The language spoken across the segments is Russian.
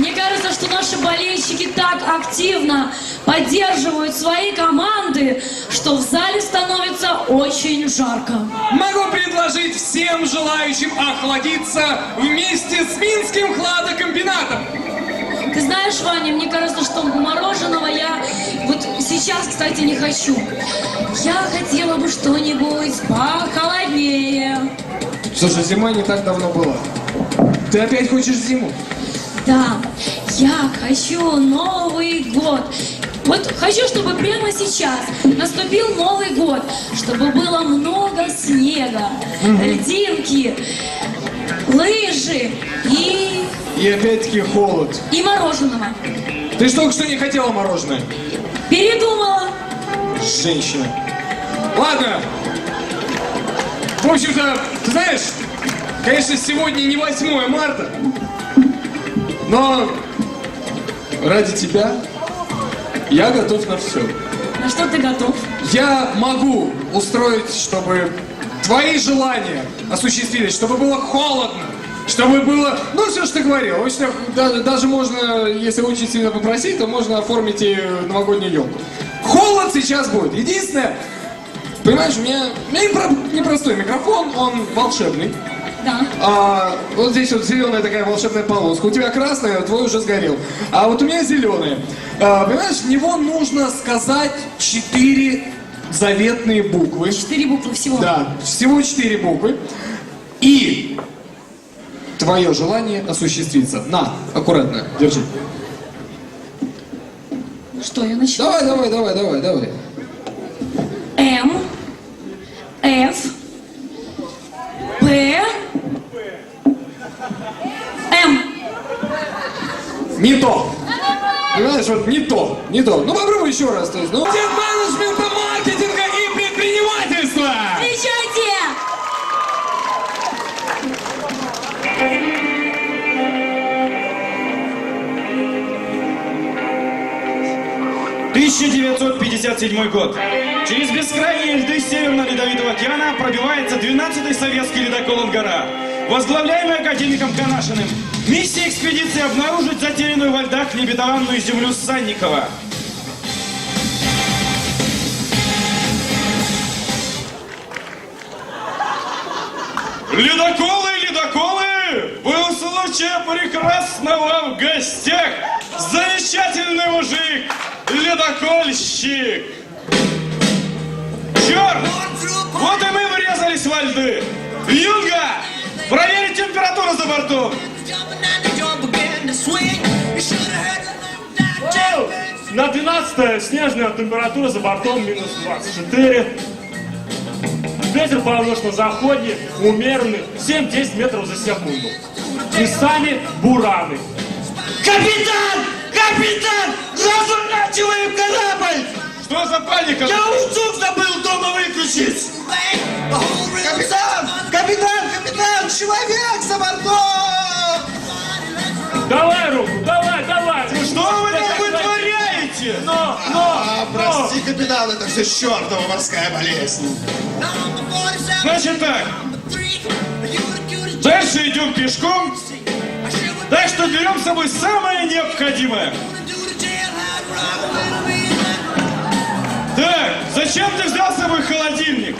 Мне кажется, что наши болельщики так активно поддерживают свои команды, что в зале становится очень жарко. Могу предложить всем желающим охладиться вместе с Минским хладокомбинатом. Ты знаешь, Ваня, мне кажется, что мороженого я вот сейчас, кстати, не хочу. Я хотела бы что-нибудь похолоднее. Слушай, зима не так давно была. Ты опять хочешь зиму? Да, я хочу Новый год. Вот хочу, чтобы прямо сейчас наступил Новый год, чтобы было много снега, льдинки, лыжи И опять-таки холод. и мороженого. Ты ж только что не хотела мороженое. Передумала. Женщина. Ладно. В общем-то, ты знаешь, конечно, сегодня не 8 марта, но ради тебя я готов на все. На что ты готов? Я могу устроить, чтобы твои желания осуществились, чтобы было холодно, чтобы было... Ну, все, что ты говорил. В общем, даже можно, если очень сильно попросить, то можно оформить и новогоднюю елку. Холод сейчас будет. Единственное, понимаешь, у меня непростой микрофон, он волшебный. Да. Вот здесь вот зеленая такая волшебная полоска. У тебя красная, твой уже сгорел. А вот у меня зеленая. Понимаешь, в него нужно сказать 4 заветные буквы. 4 буквы всего. Да, всего 4 буквы. И твое желание осуществится. На, аккуратно, держи. Что, я начну? Давай. М, Ф, П, М. Не то. Понимаешь, вот не то. Ну попробуй еще раз. То есть, Отдел менеджмента, маркетинга и предпринимательства. Встречайте! — 1957 год. Через бескрайние льды Северного Ледовитого океана пробивается 12-й советский ледокол «Ангара», возглавляемый академиком Канашиным. Миссия экспедиции — обнаружить затерянную во льдах лебедованную землю Санникова. Ледоколы! Был случай прекрасного в гостях. Замечательный мужик, ледокольщик. Черт! Вот и мы врезались во льды. Юнга! Проверить температуру за бортом. На 12-е снежная температура за бортом минус 24. Ветер полночно-заходний, умеренный, 7-10 метров за секунду. Местами бураны. Капитан! Капитан! Разворачиваем корабль! Что за паника? Я утюг забыл дома выключить! Капитан! Капитан! Капитан! Человек за бортом! Давай руку, давай! Что вы там вытворяете? Прости, капитан, это все чертова морская болезнь. Значит так, дальше идем пешком, так что берем с собой самое необходимое. Так, зачем ты взял с собой холодильник?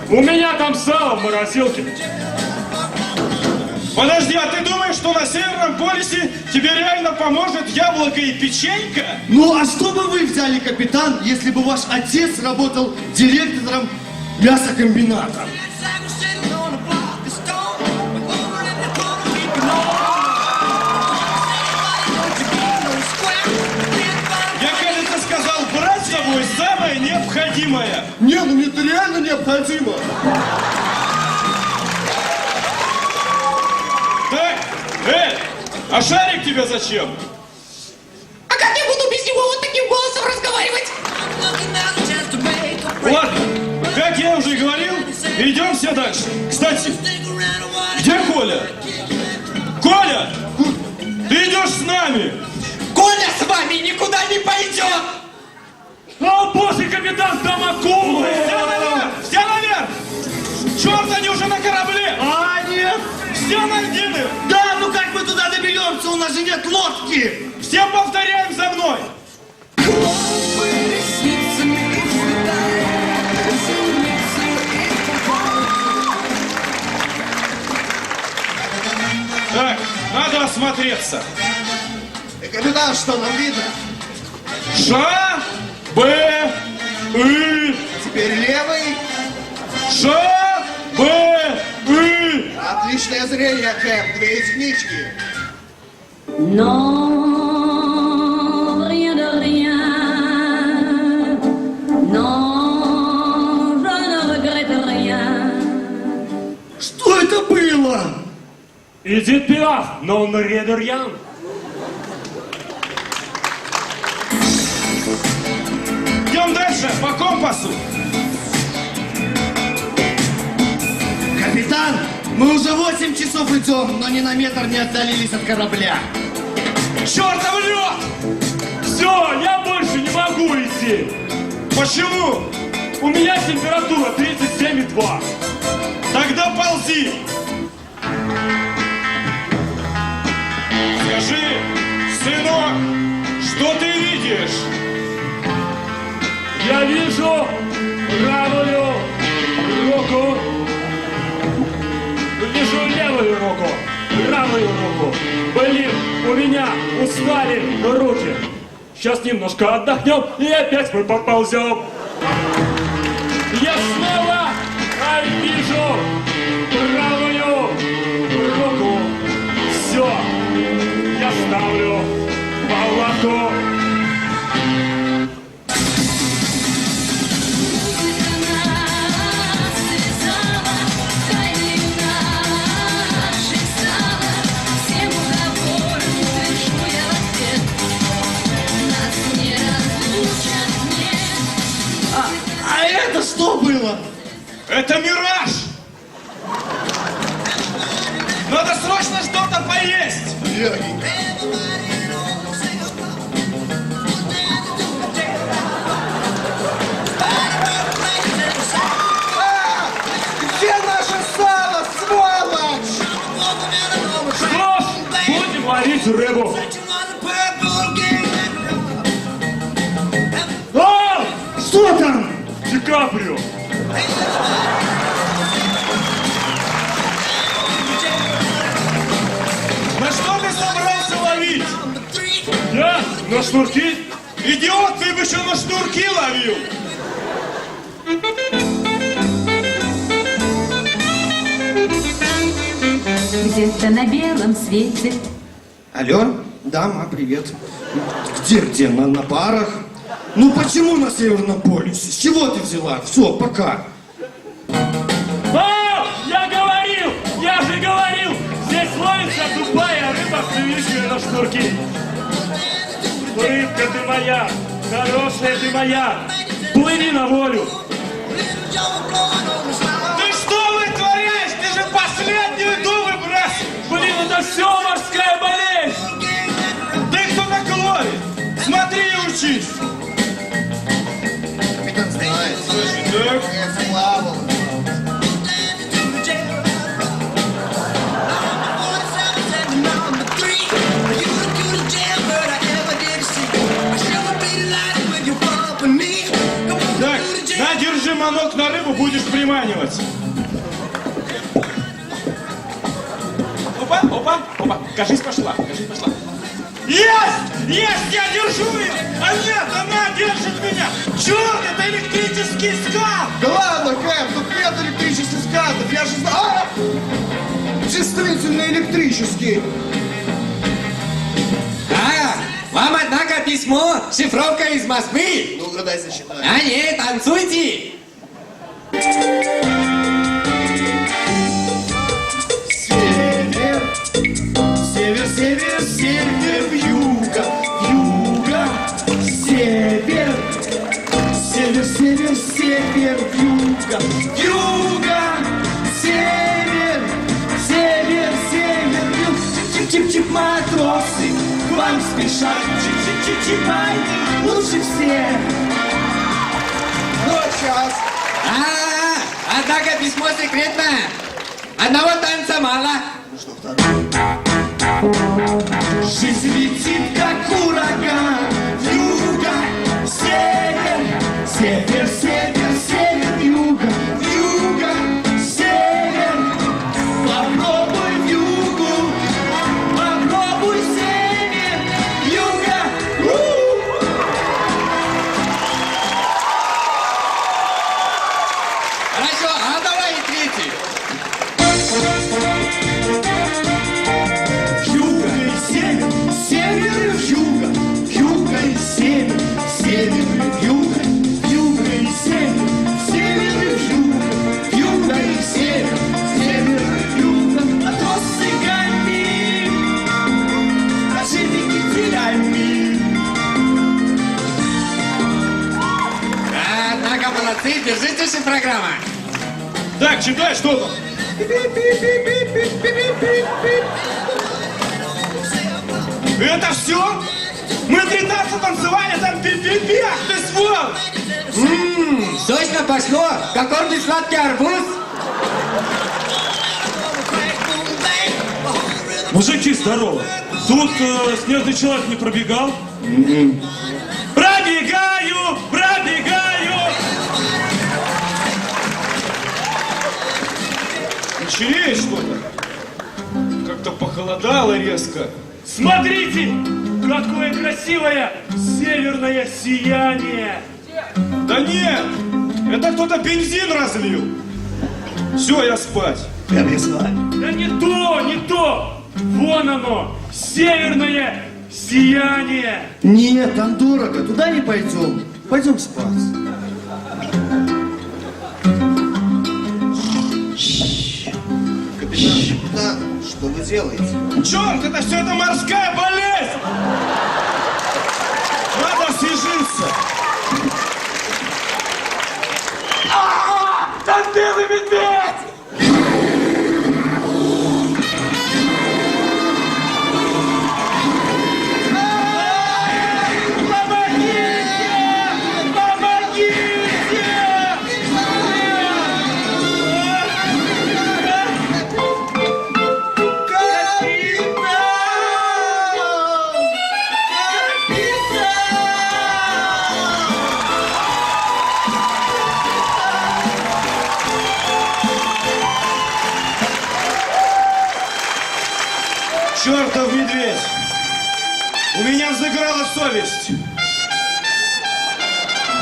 У меня там сало в морозилке. Подожди, а ты думаешь, что на Северном полюсе тебе реально поможет яблоко и печенька? Ну, а что бы вы взяли, капитан, если бы ваш отец работал директором мясокомбината? Я, кажется, сказал брать с собой самое необходимое. Не, ну мне это реально необходимо. Так, а шарик тебе зачем? А как я буду без него вот таким голосом разговаривать? Ладно, как я уже и говорил, идем все дальше. Кстати, где Коля? Коля! Ты идешь с нами! Коля с вами никуда не пойдет! А после капитан там акулы! Все наверх! Все наверх! Черт, они уже на корабле! А нет! Все найдены! Да, ну как мы туда доберемся? У нас же нет лодки! Все повторяем за мной! Так, надо осмотреться. Капитан, что нам видно? Ша, Б, И. Теперь левый. Ша, Б, И. Отличное зрение, Кэп. 2 единички. Non, rien de rien. Non, je ne regrette rien. Что это было? Эдит Пиаф, non rien de rien. Идем дальше, по компасу. Капитан, мы уже 8 часов идем, но ни на метр не отдалились от корабля. Чертов лед! Все, я больше не могу идти. Почему? У меня температура 37,2. Тогда ползи. Скажи, сынок, что ты видишь? Я вижу правую руку. Вижу левую руку. Правую руку. Блин, у меня устали руки. Сейчас немножко отдохнем и опять мы поползем. Я снова вижу правую руку. Все, я ставлю палатку. А это что было? Это мираж! Надо срочно что-то поесть! Где наше сало, сволочь? Что ж, будем варить рыбу. А! Что там? Ди Каприо. На что ты собрался ловить? Я на шнурки. Идиот, ты бы еще на шнурки ловил! Где-то на белом свете. Алло? Да, ма, привет. Где? На парах? Ну почему на Северном полюсе? С чего ты взяла? Все, пока. А! Я же говорил, здесь ловится тупая рыба, клюющая на шнурки. Рыбка ты моя, хорошая ты моя, плыви на волю. Ты что вытворяешь? Ты же последнюю еду выбрасываешь! Блин, это все морская болезнь. Ты кто так ловит? Смотри и учись! Капитан знает. Так, Я плавал. так, на, держи манок на рыбу, будешь приманивать. Опа, опа, опа, кажись, пошла, кажись, пошла. Есть! Есть! Я держу ее! А нет, она держит меня! Черт, это электрический скат! Да ладно, Кэп, тут нет электрических скатов, я же знаю. Действительно электрический. Вам, однако, письмо, шифровка из Москвы. Ну, угадай, засчитай. А нет, танцуйте. Север, север, север, север, юга, юга, север, север, север, север, юга, юга, север, север, север, юг. Чип-чип-чип, матросы, к вам спешат. Чип-чип-чип-чипай, лучше всех. Ну, сейчас. Однако письмо секретное. Одного танца мало. Жизнь летит, как ураган. Юга, север, север, север, север, юга, юга, север. Попробуй в югу, попробуй север, юга. Хорошо, а давай и третий. Юга и север, север и юга, юга и север, север и юга, юга и север, север и юга, юга и север, север и юга. А то сыгами, ошибки теряйми. Однако молодцы, держитесь, программа. Так, читай, что там? Это все? Мы 3 танца танцевали, там пи-пи-пи, ах ты сволочь! Точно пошло, как гордый сладкий арбуз. Мужики, здорово. Тут снежный человек не пробегал? Пробегаю! Пробегаю! Вечереет что-то? Как-то похолодало резко. Смотрите, какое красивое северное сияние! Да нет, это кто-то бензин разлил. Все, я спать. Да не то, не то! Вон оно, северное сияние! Нет, там дорого, туда не пойдем. Пойдем спать. Да, что вы делаете? Черт, это все это морская болезнь! Надо освежиться. Там белый медведь! Чертов медведь! У меня взыграла совесть.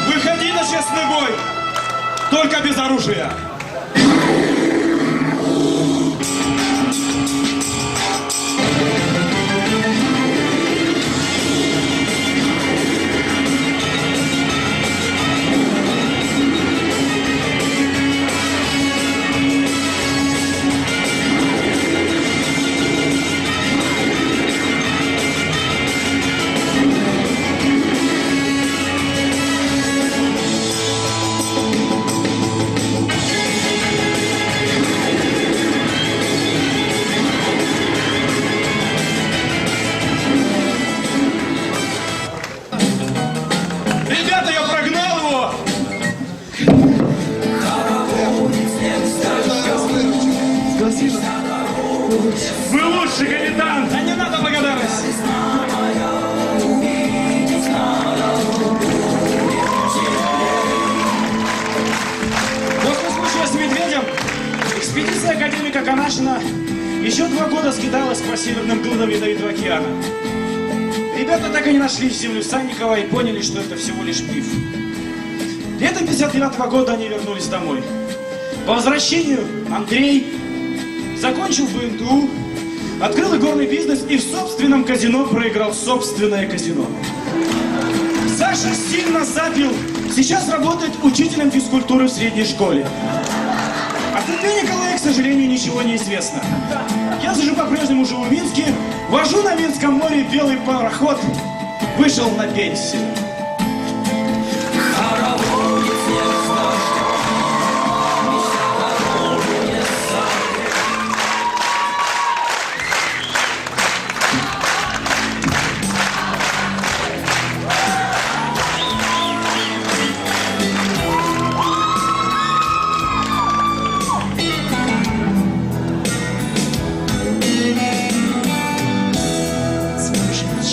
Выходи на честный бой, только без оружия. Ребята, я прогнал его! Вы лучший капитан! Да не надо благодарности! После случая с медведем экспедиция академика Канашина еще 2 года скиталась по северным глубинам Ледовитого океана. Ребята так и не нашли землю Санникова и поняли, что это всего лишь миф. Летом 59-го года они вернулись домой. По возвращению Андрей закончил БНТУ, открыл игорный бизнес и в собственном казино проиграл собственное казино. Саша сильно запил, сейчас работает учителем физкультуры в средней школе. О судьбе Николая, к сожалению, ничего не известно. Я же по-прежнему живу в Минске, вожу на Минском море белый пароход, вышел на пенсию.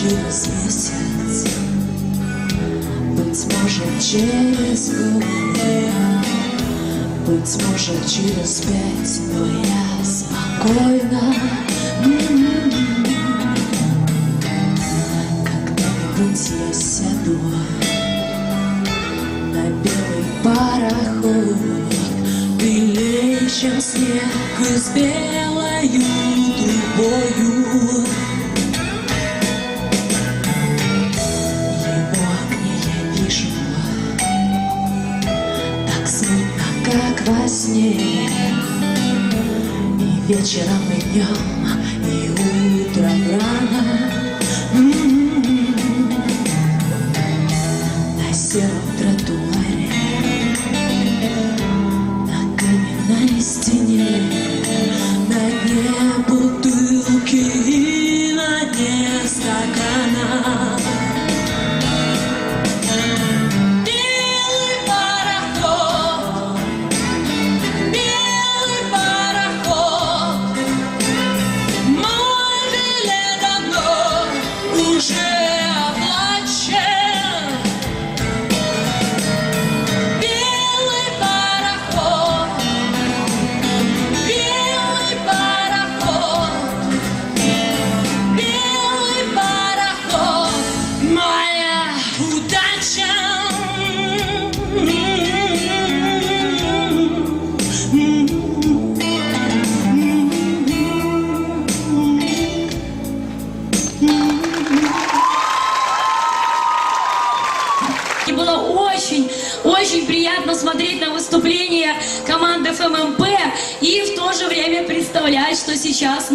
через месяц, быть может через год, быть может через 5, но я спокойна. Когда-нибудь я сяду на белый пароход, белее, чем снег, и с белою трубою. Его огни я вижу так смутно, как во сне, и вечером, и днем, и утром рано. На сером тротуаре, на каменной стене, на дне бутылки и на дне стакана. Белый пароход, мой билет давно уже оплачен. Белый пароход, моя удача. И было очень приятно смотреть на выступление команды ФММП и в то же время представлять, что сейчас,